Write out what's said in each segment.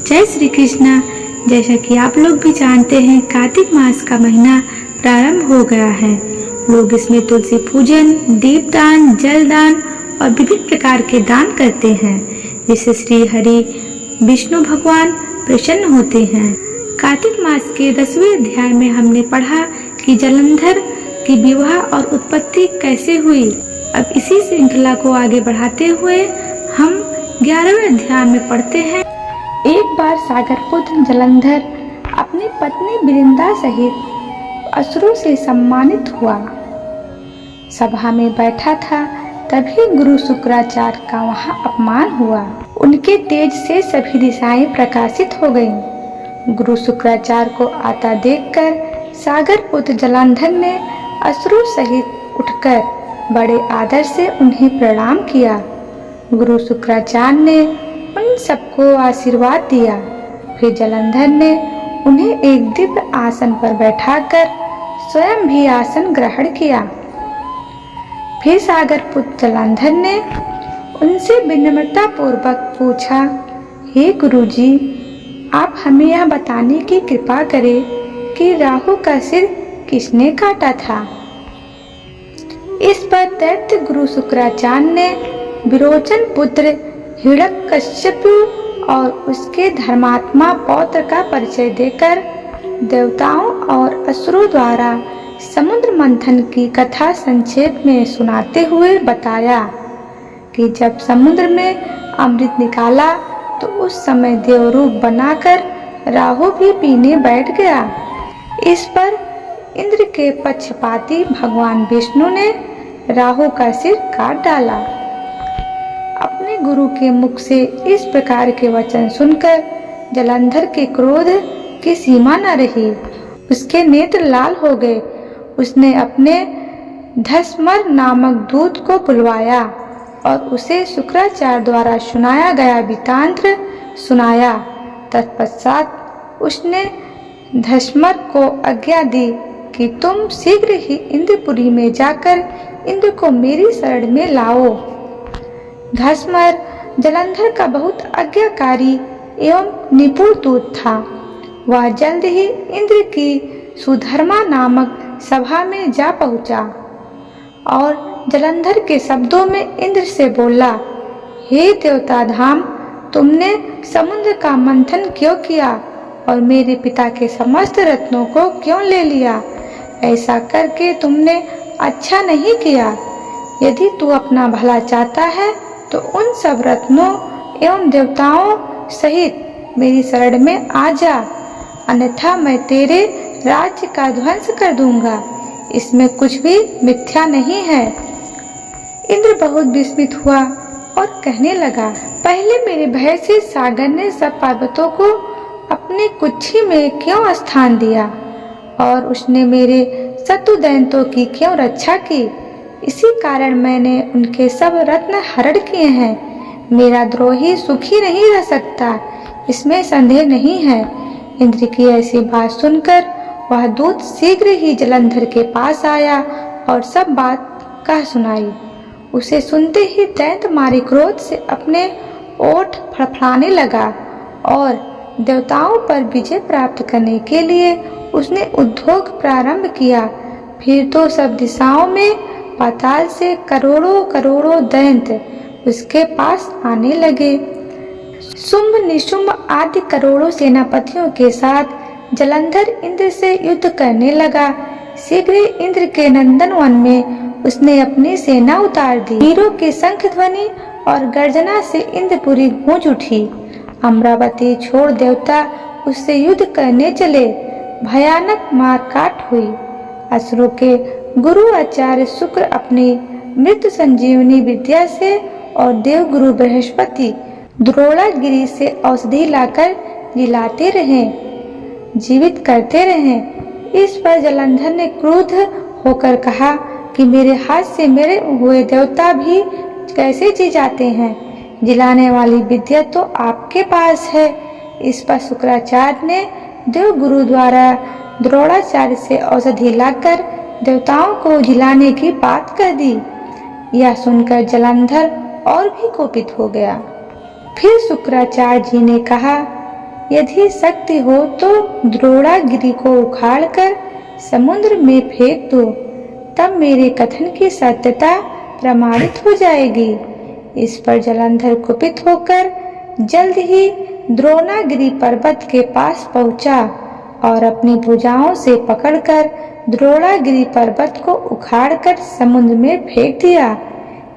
जय श्री कृष्णा। जैसा कि आप लोग भी जानते हैं, कार्तिक मास का महीना प्रारंभ हो गया है। लोग इसमें तुलसी पूजन, दीपदान, जलदान और विभिन्न प्रकार के दान करते हैं, जिससे श्री हरि विष्णु भगवान प्रसन्न होते हैं। कार्तिक मास के 10वें अध्याय में हमने पढ़ा कि जलंधर की विवाह और उत्पत्ति कैसे हुई। अब इसी श्रृंखला को आगे बढ़ाते हुए हम 11वें अध्याय में पढ़ते हैं। एक बार सागर पुत्र जलंधर अपनी पत्नी बिरिंदा सहित असुरों से सम्मानित हुआ। सभा में बैठा था, तभी गुरु शुक्राचार्य का वहां अपमान हुआ। उनके तेज से सभी दिशाएं प्रकाशित हो गईं। गुरु शुक्राचार्य को आता देखकर सागर पुत्र जलंधर ने असुरों सहित उठकर बड़े आदर से उन्हें प्रणाम किया। गुरु शुक्राचार्य ने उन सबको आशीर्वाद दिया। फिर जलंधर ने उन्हें एक दिव्य आसन पर बैठाकर स्वयं भी आसन ग्रहण किया। फिर सागर पुत्र जलंधर ने उनसे विनम्रता पूर्वक पूछा, हे गुरुजी, आप हमें यह बताने की कृपा करें कि राहु का सिर किसने काटा था। इस पर दैत्य गुरु शुक्राचार्य ने विरोचन पुत्र हिरण्यकश्यप और उसके धर्मात्मा पौत्र का परिचय देकर देवताओं और असुरों द्वारा समुद्र मंथन की कथा संक्षेप में सुनाते हुए बताया कि जब समुद्र में अमृत निकाला तो उस समय देवरूप बनाकर राहु भी पीने बैठ गया। इस पर इंद्र के पक्षपाती भगवान विष्णु ने राहु का सिर काट डाला। अपने गुरु के मुख से इस प्रकार के वचन सुनकर जलंधर के क्रोध की सीमा न रही। उसके नेत्र लाल हो गए। उसने अपने धस्मर नामक दूत को बुलवाया और उसे शुक्राचार्य द्वारा सुनाया गया वृत्तांत सुनाया। तत्पश्चात उसने धस्मर को आज्ञा दी कि तुम शीघ्र ही इंद्रपुरी में जाकर इंद्र को मेरी शरण में लाओ। धस्मर जलंधर का बहुत आज्ञाकारी एवं निपुण दूत था। वह जल्द ही इंद्र की सुधर्मा नामक सभा में जा पहुंचा और जलंधर के शब्दों में इंद्र से बोला, हे देवता धाम, तुमने समुद्र का मंथन क्यों किया और मेरे पिता के समस्त रत्नों को क्यों ले लिया। ऐसा करके तुमने अच्छा नहीं किया। यदि तू अपना भला चाहता है तो उन सब रत्नों एवं देवताओं सहित मेरी शरण में आ जा, अन्यथा मैं तेरे राज्य का ध्वंस कर दूंगा। इसमें कुछ भी मिथ्या नहीं है। इंद्र बहुत विस्मित हुआ और कहने लगा, पहले मेरे भय से सागर ने सब पर्वतों को अपनी कुक्षी में क्यों स्थान दिया और उसने मेरे शत्रु दैत्यों की क्यों रक्षा की। इसी कारण मैंने उनके सब रत्न हरण किए हैं। मेरा द्रोही सुखी नहीं रह सकता, इसमें संदेह नहीं है। इंद्र की ऐसी बात सुनकर वह दूत शीघ्र ही जलंधर के पास आया और सब बात कह सुनाई। उसे सुनते ही दैत्य मारे क्रोध से अपने ओठ फड़फड़ाने लगा और देवताओं पर विजय प्राप्त करने के लिए उसने उद्योग प्रारंभ किया। फिर तो सब दिशाओं में पाताल से करोड़ों करोड़ों दैत्य उसके पास आने लगे। शुंभ निशुंभ आदि करोड़ों सेनापतियों के साथ जलंधर इंद्र से युद्ध करने लगा। शीघ्र इंद्र के नंदनवन में उसने अपनी सेना उतार दी। वीरों के शंख ध्वनि और गर्जना से इंद्रपुरी गूंज उठी। अमरावती छोड़ देवता उससे युद्ध करने चले। भयानक मारकाट हुई। असुरों के गुरु आचार्य शुक्र अपनी मृत संजीवनी विद्या से और देव गुरु बृहस्पति द्रोणागिरी से औषधि लाकर जिलाते रहे, जीवित करते रहे। इस पर जलंधर ने क्रुद्ध होकर कहा कि मेरे हाथ से मेरे हुए देवता भी कैसे जी जाते हैं। जिलाने वाली विद्या तो आपके पास है। इस पर शुक्राचार्य ने देव गुरु द्वारा द्रोणाचार्य से औषधि लाकर देवताओं को जिलाने की बात कह दी। यह सुनकर जलंधर और भी कोपित हो गया। फिर शुक्राचार्य जी ने कहा, यदि शक्ति हो तो द्रोणागिरि को उखाड़कर समुद्र में फेंक दो, तब मेरे कथन की सत्यता प्रमाणित हो जाएगी। इस पर जलंधर कुपित होकर जल्द ही द्रोणागिरि पर्वत के पास पहुंचा और अपनी भुजाओं से पकड़कर द्रोणागिरि पर्वत को उखाड़कर समुद्र में फेंक दिया।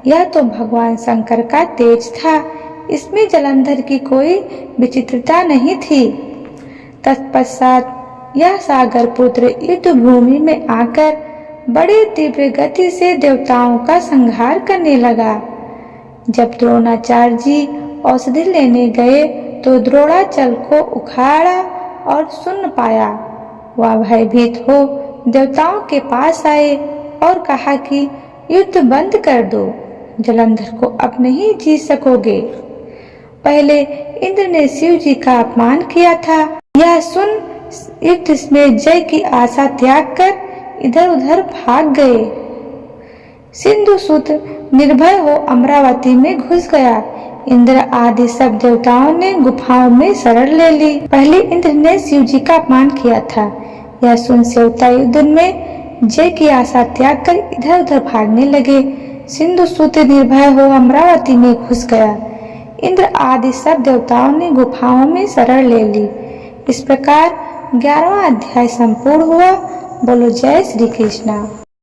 यह तो भगवान शंकर का तेज था, इसमें जलंधर की कोई विचित्रता नहीं थी। तत्पश्चात यह सागर पुत्र युद्ध भूमि में आकर बड़े तीव्र गति से देवताओं का संहार करने लगा। जब द्रोणाचार्य जी औषधि लेने गए तो द्रोणाचल को उखाड़ा और सुन पाया। वह भयभीत हो देवताओं के पास आए और कहा कि युद्ध बंद कर दो, जलंधर को अब नहीं जीत सकोगे। पहले इंद्र ने शिव जी का अपमान किया था। यह सुन युद्ध में जय की आशा त्याग कर इधर उधर भाग गए। सिंधुसुत निर्भय हो अमरावती में घुस गया। इंद्र आदि सब देवताओं ने गुफाओं में शरण ले ली। पहले इंद्र ने शिव जी का अपमान किया था। यह सुन देवता युद्ध में जय की आशा त्याग कर इधर उधर भागने लगे। सिंधुसुत निर्भय हो अमरावती में घुस गया। इंद्र आदि सब देवताओं ने गुफाओं में शरण ले ली। इस प्रकार 11वां अध्याय संपूर्ण हुआ। बोलो जय श्री कृष्णा।